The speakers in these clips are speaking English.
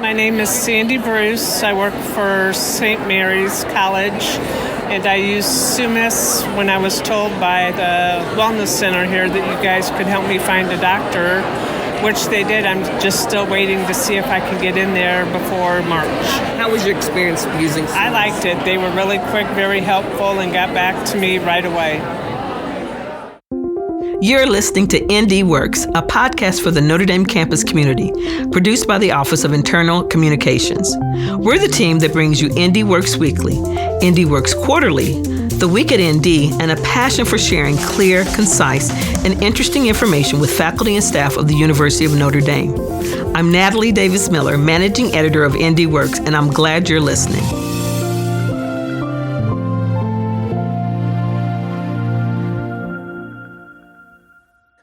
My name is Sandy Bruce. I work for St. Mary's College, and I used Summus when I was told by the wellness center here that you guys could help me find a doctor, which they did. I'm just still waiting to see if I can get in there before March. How was your experience using Summus? I liked it. They were really quick, very helpful, and got back to me right away. You're listening to ND Works, a podcast for the Notre Dame campus community, produced by the Office of Internal Communications. We're the team that brings you ND Works Weekly, ND Works Quarterly, The Week at ND, and a passion for sharing clear, concise, and interesting information with faculty and staff of the University of Notre Dame. I'm Natalie Davis Miller, Managing Editor of ND Works, and I'm glad you're listening.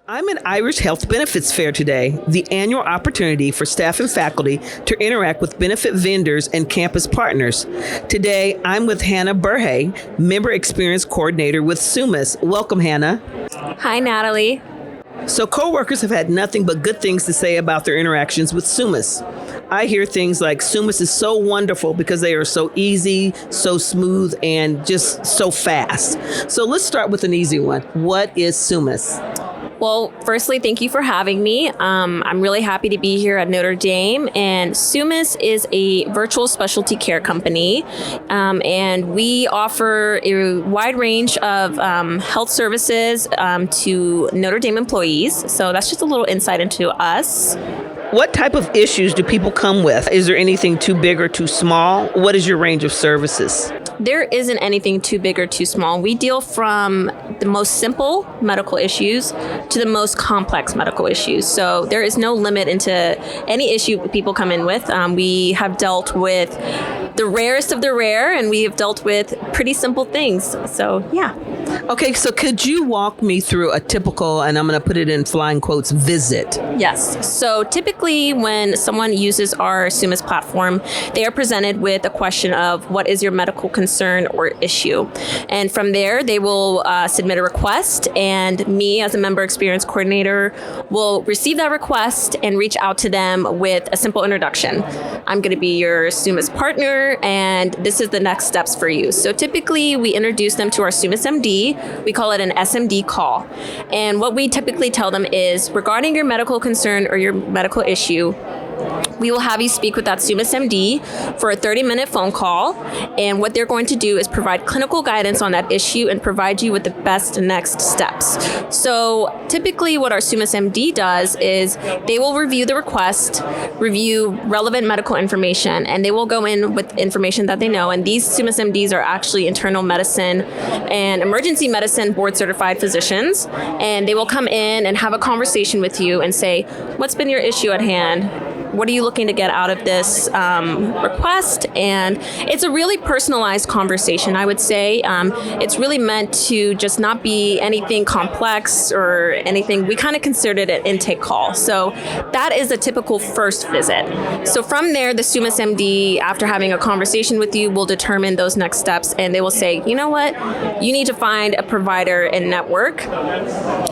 I'm at Irish Health Benefits Fair today, the annual opportunity for staff and faculty to interact with benefit vendors and campus partners. Today, I'm with Hana Berhe, Member Experience Coordinator with Summus. Welcome, Hana. Hi, Natalie. So coworkers have had nothing but good things to say about their interactions with Summus. I hear things like Summus is so wonderful because they are so easy, so smooth, and just so fast. So let's start with an easy one. What is Summus? Well, firstly, thank you for having me. I'm really happy to be here at Notre Dame, and Summus is a virtual specialty care company, and we offer a wide range of health services to Notre Dame employees. So that's just a little insight into us. What type of issues do people come with? Is there anything too big or too small? What is your range of services? There isn't anything too big or too small. We deal from the most simple medical issues to the most complex medical issues. So there is no limit into any issue people come in with. We have dealt with the rarest of the rare, and we have dealt with pretty simple things. So, yeah. Okay, so could you walk me through a typical, and I'm going to put it in flying quotes, visit? Yes. So typically when someone uses our Summus platform, they are presented with a question of what is your medical concern or issue. And from there, they will submit a request, and me as a member experience coordinator will receive that request and reach out to them with a simple introduction. I'm going to be your Summus partner, and this is the next steps for you. So typically we introduce them to our Summus MD. We call it an SMD call. And what we typically tell them is, regarding your medical concern or your medical issue, we will have you speak with that Summus MD for a 30-minute phone call. And what they're going to do is provide clinical guidance on that issue and provide you with the best next steps. So typically what our Summus MD does is they will review the request, review relevant medical information, and they will go in with information that they know. And these Summus MDs are actually internal medicine and emergency medicine board certified physicians. And they will come in and have a conversation with you and say, what's been your issue at hand? What are you looking to get out of this request? And it's a really personalized conversation, I would say. It's really meant to just not be anything complex or anything. We kind of considered it an intake call. So that is a typical first visit. So from there, the Summus MD, after having a conversation with you, will determine those next steps. And they will say, you know what? You need to find a provider and network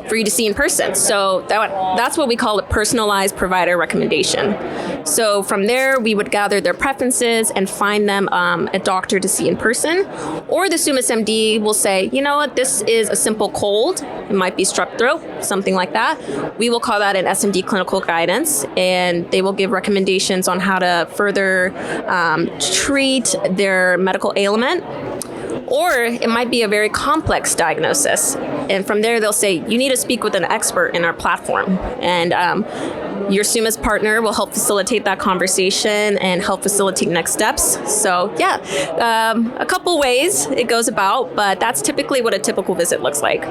for you to see in person. So that's what we call a personalized provider recommendation. So from there, we would gather their preferences and find them a doctor to see in person. Or the Summus MD will say, you know what, this is a simple cold. It might be strep throat, something like that. We will call that an SMD clinical guidance, and they will give recommendations on how to further treat their medical ailment. Or it might be a very complex diagnosis. And from there, they'll say, you need to speak with an expert in our platform. And your Summus partner will help facilitate that conversation and help facilitate next steps. So yeah, a couple ways it goes about, but that's typically what a typical visit looks like.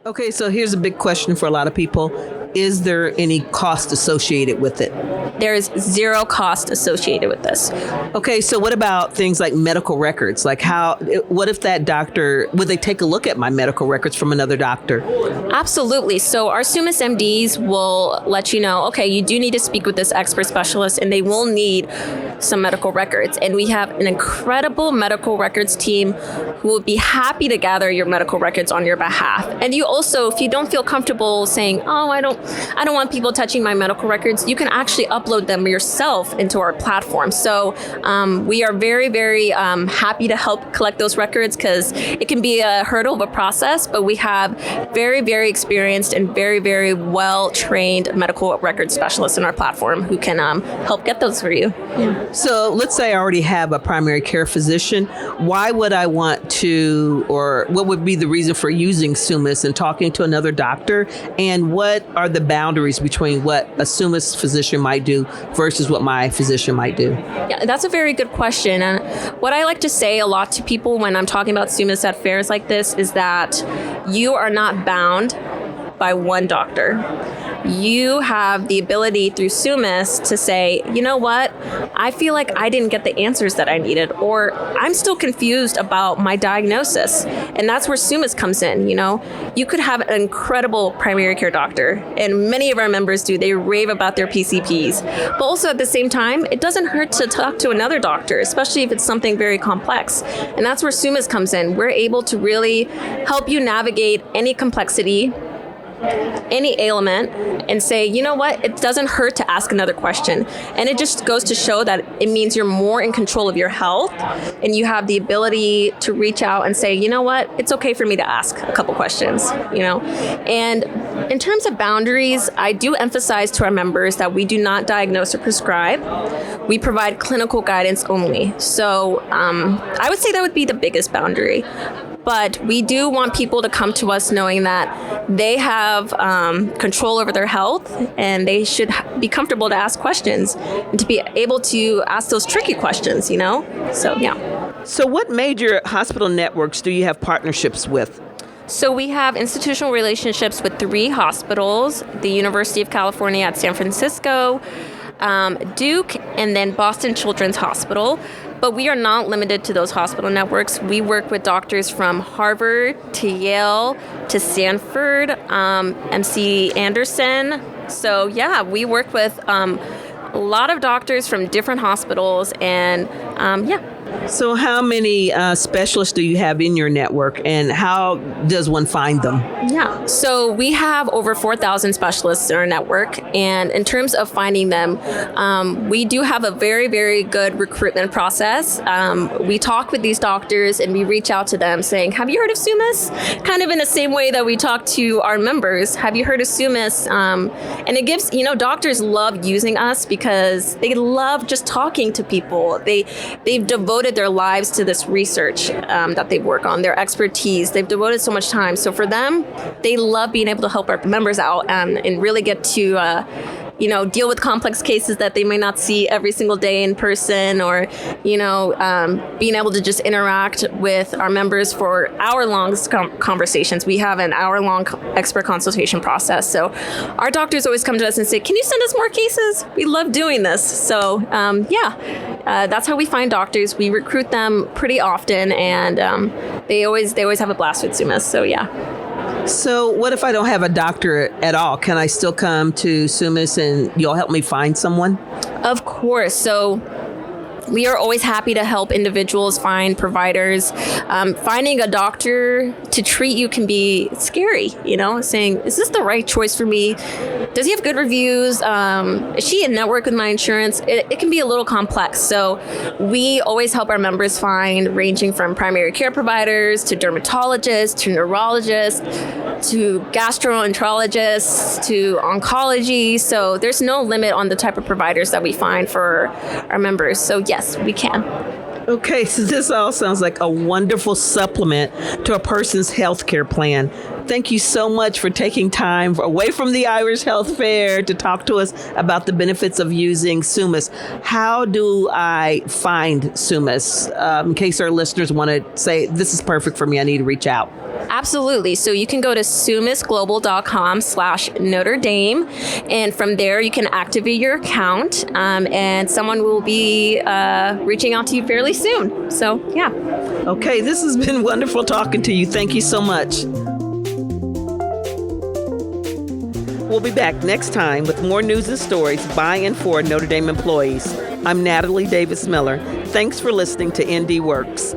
Okay, so here's a big question for a lot of people. is there any cost associated with it? There is zero cost associated with this. Okay, so what about things like medical records? Like what if that doctor, would they take a look at my medical records from another doctor? Absolutely. So our Summus MDs will let you know, okay, you do need to speak with this expert specialist and they will need some medical records. And we have an incredible medical records team who will be happy to gather your medical records on your behalf. And you also, if you don't feel comfortable saying, oh, I don't want people touching my medical records, you can actually upload them yourself into our platform. So we are very, very happy to help collect those records because it can be a hurdle of a process, but we have very, very experienced and very, very well-trained medical record specialists in our platform who can help get those for you. Yeah. So let's say I already have a primary care physician. Why would I want to, or what would be the reason for using Summus and talking to another doctor? And what are the boundaries between what a Summus physician might do versus what my physician might do? Yeah, that's a very good question. And what I like to say a lot to people when I'm talking about Summus at fairs like this is that you are not bound by one doctor. You have the ability through Summus to say, you know what, I feel like I didn't get the answers that I needed, or I'm still confused about my diagnosis. And that's where Summus comes in. You know, you could have an incredible primary care doctor, and many of our members do. They rave about their PCPs. But also at the same time, it doesn't hurt to talk to another doctor, especially if it's something very complex. And that's where Summus comes in. We're able to really help you navigate any complexity, any ailment, and say, you know what, it doesn't hurt to ask another question. And it just goes to show that it means you're more in control of your health and you have the ability to reach out and say, you know what, it's okay for me to ask a couple questions, you know. And in terms of boundaries, I do emphasize to our members that we do not diagnose or prescribe. We provide clinical guidance only. So I would say that would be the biggest boundary. But we do want people to come to us knowing that they have control over their health and they should be comfortable to ask questions and to be able to ask those tricky questions, you know? So, yeah. So what major hospital networks do you have partnerships with? So we have institutional relationships with 3 hospitals, the University of California at San Francisco, Duke, and then Boston Children's Hospital. But we are not limited to those hospital networks. We work with doctors from Harvard to Yale to Stanford, MC Anderson. So yeah, we work with a lot of doctors from different hospitals, and yeah. So how many specialists do you have in your network, and how does one find them? Yeah, so we have over 4,000 specialists in our network, and in terms of finding them, we do have a very, very good recruitment process. We talk with these doctors and we reach out to them saying, have you heard of Summus? Kind of in the same way that we talk to our members, have you heard of Summus? And it gives, you know, doctors love using us because they love just talking to people. They've devoted their lives to this research that they work on, their expertise. They've devoted so much time. So for them, they love being able to help our members out and really get to deal with complex cases that they may not see every single day in person, or, being able to just interact with our members for hour-long conversations. We have an hour-long expert consultation process. So our doctors always come to us and say, can you send us more cases? We love doing this. So that's how we find doctors. We recruit them pretty often, and they always have a blast with Summus. So yeah. So what if I don't have a doctor at all? Can I still come to Summus and you'll help me find someone? Of course. So we are always happy to help individuals find providers. Finding a doctor to treat you can be scary, saying, is this the right choice for me? Does he have good reviews? Is she in network with my insurance? It can be a little complex. So we always help our members find, ranging from primary care providers to dermatologists to neurologists to gastroenterologists to oncology. So there's no limit on the type of providers that we find for our members. So yes, we can. Okay, so this all sounds like a wonderful supplement to a person's healthcare plan. thank you so much for taking time away from the Irish Health Fair to talk to us about the benefits of using Summus. How do I find Summus in case our listeners want to say, this is perfect for me, I need to reach out? Absolutely. So you can go to summusglobal.com/Notre Dame, and from there you can activate your account, and someone will be reaching out to you fairly soon. So, yeah. Okay, this has been wonderful talking to you. Thank you so much. We'll be back next time with more news and stories by and for Notre Dame employees. I'm Natalie Davis Miller. Thanks for listening to ND Works.